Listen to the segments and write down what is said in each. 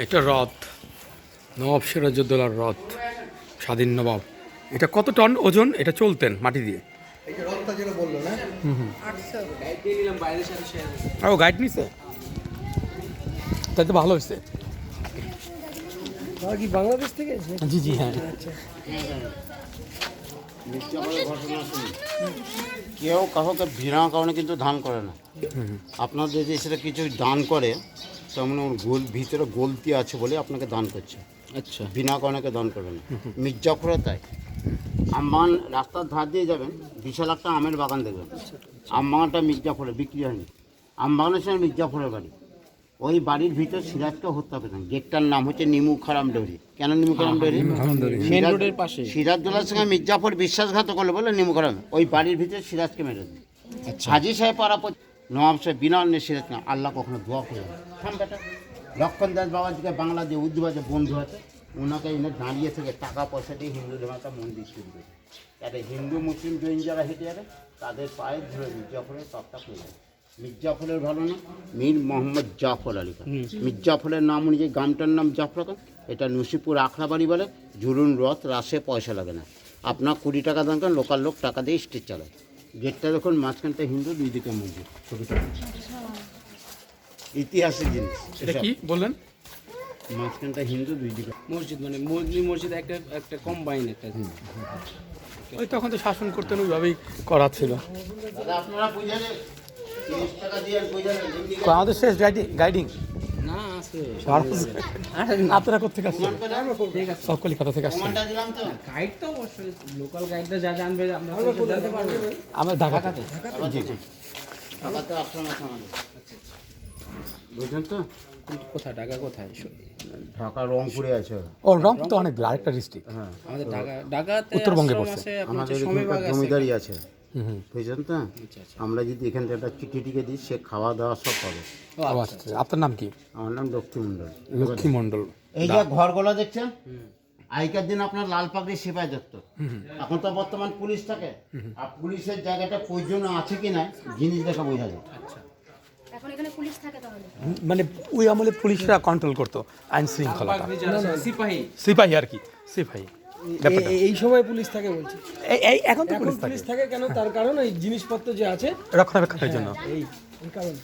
এটা রথ, নবাব সিরাজউদ্দৌলার রথ, স্বাধীন নবাব। এটা কত টন ওজন? এটা চলতেন মাটি দিয়ে। ও গাইড নিছে, তাই তো ভালো হয়েছে। কি বাংলাদেশ থেকে? জি জি হ্যাঁ। কেউ কাউকে বিনা কারণে কিন্তু দান করে না। আপনার যদি সেটা কিছু দান করে তার মানে ওর ভিতরে গলতি আছে বলে আপনাকে দান করছে। আচ্ছা, বিনা কারণে দান করবে না। মির্জাফরে তাই আমবাগান রাস্তার ধার দিয়ে যাবেন, বিশাল একটা আমের বাগান দেখবেন। আমবাগানটা মির্জাফরে বিক্রি হয়নি। আমবাগানের সঙ্গে মির্জাফরের বাড়ি, ওই বাড়ির ভিতর সিরাজকে হত্যা করেন। গেটটার নাম হচ্ছে নিমু খারাম ডৌরি। কেন নিমু খারাম ডৌরি? মেন রোডের পাশে। সিরাজদৌলার সঙ্গে মির্জাফর বিশ্বাসঘাত করলে বলে নিমু খারাম, ওই বাড়ির ভিতরে সিরাজকে মেরে দেন। হাজি সাহেব পাড়াপর নবাব সাহেব বিনা অন্য সিরাজ না, আল্লাহ কখনো দোয়া করে বেটা। লক্ষণ দাস বাবাজিকে বাংলা দিয়ে উর্দুবাজে বন্ধু আছে, ওনাকে এনে দাঁড়িয়ে থেকে টাকা পয়সা দিয়ে হিন্দুদের একটা মন্দির তুলবে। যাতে হিন্দু মুসলিম জৈন যারা হেঁটে যাবে তাদের পায়ে ধরে মির্জাফরের তপটা করে যাবে। মির্জাফরের ভালো না, মীর মোহাম্মদ জাফর আলী খান। মির্জাফরের নাম অনুযায়ী গ্রামটার নাম জাফর খান। এটা নসিপুর আখড়াবাড়ি বলে। ঝুলুন রথ, রাসে পয়সা লাগে না। আপনার 20 টাকা দাম করেন, লোকাল লোক টাকা দিয়ে স্টেজ চালায়। গেটটা দেখুন, মাঝখানটা হিন্দু, দুই দিকে মসজিদ। ছবিটা ইতিহাসের জিনিস। এটা কি বললেন? মাঝখানটা হিন্দু, দুই দিকে মসজিদ, মানে মসজিদ একটা কম্বাইন একটা। ওই তখন তো শাসন করতেন, ওইভাবেই করা ছিল। দাদা আপনারা বুঝালে 30 টাকা দিয়ে আমাদের শেষ গাইডিং না আছে আপনারা কোথেকে আসছেন? সব কলিকাতা থেকে আসছেন। দিলাম তো। গাইড তো অবশ্যই লোকাল গাইডটা যা জানবে আমরা জানতে পারবো। আমরা ঢাকাতে। জি জি, ঢাকাতে আশ্রম আছে আমাদের। বুঝলেন তো? কোথায় ঢাকা কোথায়? ঢাকা রংপুরে আছে। ও রংপুর তো অনেক আরেকটা ডিস্ট্রিক্ট। হ্যাঁ, আমাদের ঢাকাতে উত্তরবঙ্গে আশ্রম পড়ছে। আছে, আমাদের সমীবাগ আছে। জমিদারি আছে। হুম। বুঝলেন তো? আমরা যদি এখান থেকে একটা চিঠি টিকে দিই, সে খাওয়া দাওয়া সব পাবে। ও আচ্ছা, আপনার নাম কি? আমার নাম লক্ষ্মী মণ্ডল। লক্ষ্মী মণ্ডল। এই যে ঘরগুলো দেখছেন, আগেকার দিন আপনার লাল পাগড়ি সিপাহি দেখতো, এখন তো বর্তমান পুলিশ থাকে। আর পুলিশের জায়গাটা প্রয়োজন আছে কি না জিনিস দেখা বোঝা যায়। এখন এখানে পুলিশ থাকে তাহলে? মানে ওই আমলে পুলিশরা কন্ট্রোল করতো আইন শৃঙ্খলাটা। সিপাহী আর কি, সিপাহী। এই সময় পুলিশ থাকে বলছি। এই এখন তো পুলিশ থাকে কেন? তার কারণ এই জিনিসপত্র যে আছে রক্ষণাবেক্ষণের জন্য। এই কারণ।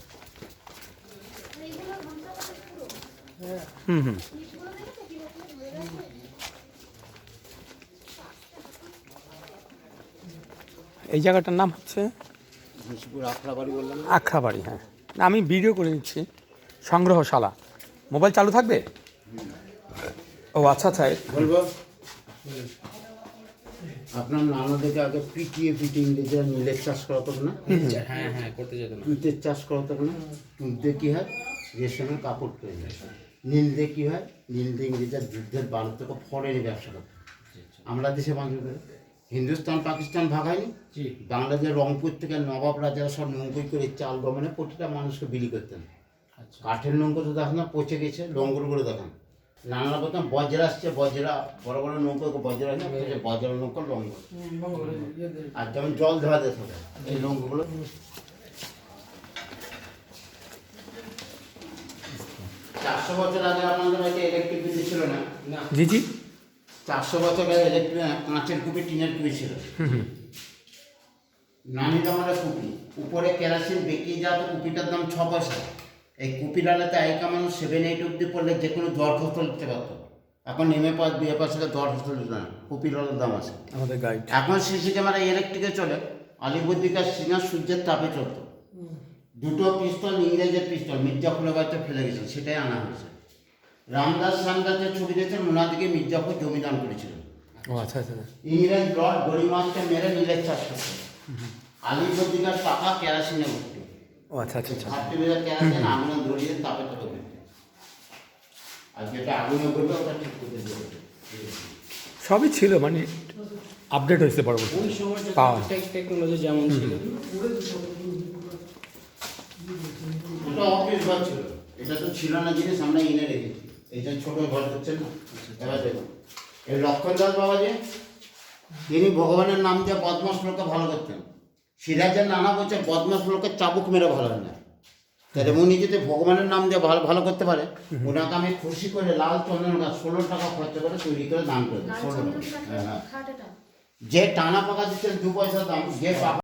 হুম হুম। এই জায়গাটার নাম হচ্ছে আখড়াবাড়ি বললাম। আখড়াবাড়ি। হ্যাঁ, না আমি ভিডিও করে নিচ্ছি। সংগ্রহশালা। মোবাইল চালু থাকবে? ও আচ্ছা আচ্ছা। বলবো আপনার নানা দেখে আগে পিটিয়ে ইংরেজি নীলের চাষ করা তো না? হ্যাঁ হ্যাঁ, করতে যেত না। তুঁতের চাষ করা তো না? তুঁত দিয়ে কী হয়, রেশমের কাপড় তৈরি হয়। নীল দিয়ে কী হয়, নীল দিয়ে ইংরেজের যুদ্ধের বারো থেকে ফরেনে ব্যবসা করতো। আমরা দেশে বাংলা করে হিন্দুস্তান পাকিস্তান ভাগায়নি। বাংলাদেশের রংপুর থেকে নবাব রাজারা সব নৌকোই করে চাল গমনে প্রতিটা মানুষকে বিলি করতেন। কাঠের নৌকো তো দেখেন না, পচে গেছে, লঙ্গরগুলো দেখেন। নানা রকম বজ্রা আসছে, বজ্রা বড় বড় নৌকো বজ্রা আসছে, বজ্রা নৌকো লঙ্গর। আর যেমন জল ধরা যেতে হবে এই লঙ্গরগুলো। 400 বছর আগে আপনাদের হয়তো ইলেকট্রিসিটি ছিল না। জি জি। 400 বছর আগে ইলেকট্রিক কাঁচের কুপি, টিনের কুপি ছিল। নামি দামের কুপি, উপরে কেরাসিন বেঁকিয়ে যাওয়া, তো কুপিটার দাম 6 পয়সা। এই কুপি ডালাতে আইকা মানুষ 7-8 অব্দি পড়লে যে কোনো জ্বর হোস্টেল দিতে পারতো। এখন নেমে পাস বিয়ে পাশে জ্বর হোস্টেল দিতে না, কুপি ডালার দাম আছে। আমাদের গাইড। এখন সিসি ক্যামেরা ইলেকট্রিকে চলে, আলিবর্দিকার সিঙ্গার সূর্যের তাপে চলতো। দুটো পিস্তল, ইংরেজের পিস্তল মির্জাফরের বাড়িতে ফেলে গেছিল, সেটাই আনা হয়েছে। রামদাস রামদাসের ছবি দেখছেন, ওনাদিকে মির্জাফর জমিদান করেছিল। ও আচ্ছা আচ্ছা। ইংরেজ ব্রড গরিমাসকে মেরে নীলের চাষ করতো। আলিবর্দিকার টাকা কেরাসিনে ভর্তি। ও আচ্ছা আচ্ছা আচ্ছা। 60 বিঘা কেরাসিন আগুনে ধরিয়ে তাপে তোলা করতো। আর যেটা আগুনে করবে ওটা ঠিক করতে দেবে। সবই ছিল, মানে আপডেট হয়েছে পরবর্তী ওই সময় পাওয়া। টেকনোলজি যেমন ছিল। এটা অফিস ঘর ছিল, এটা তো ছিল না জিনিস, আমরা এনে রেখেছি। এই যে ছোট ঘর হচ্ছে না, এবার দেখুন এই লক্ষণ দাস বাবা যে, তিনি ভগবানের নাম দিয়ে বদমাস লোককে ভালো করতেন। সিরাজের নানা বলছে বদমাস লোকের চাবুক মেরে ভালো হয় না। তাহলে উনি যদি ভগবানের নাম দিয়ে ভালো ভালো করতে পারে, ওনাকে আমি খুশি করে লাল চন্দন গাছ 16 টাকা খরচা করে তৈরি করে দান করে দিই। 16 টাকা। হ্যাঁ। খাট এটা যে টানা পাকা দিচ্ছেন 2 পয়সা দাম, যে পাকা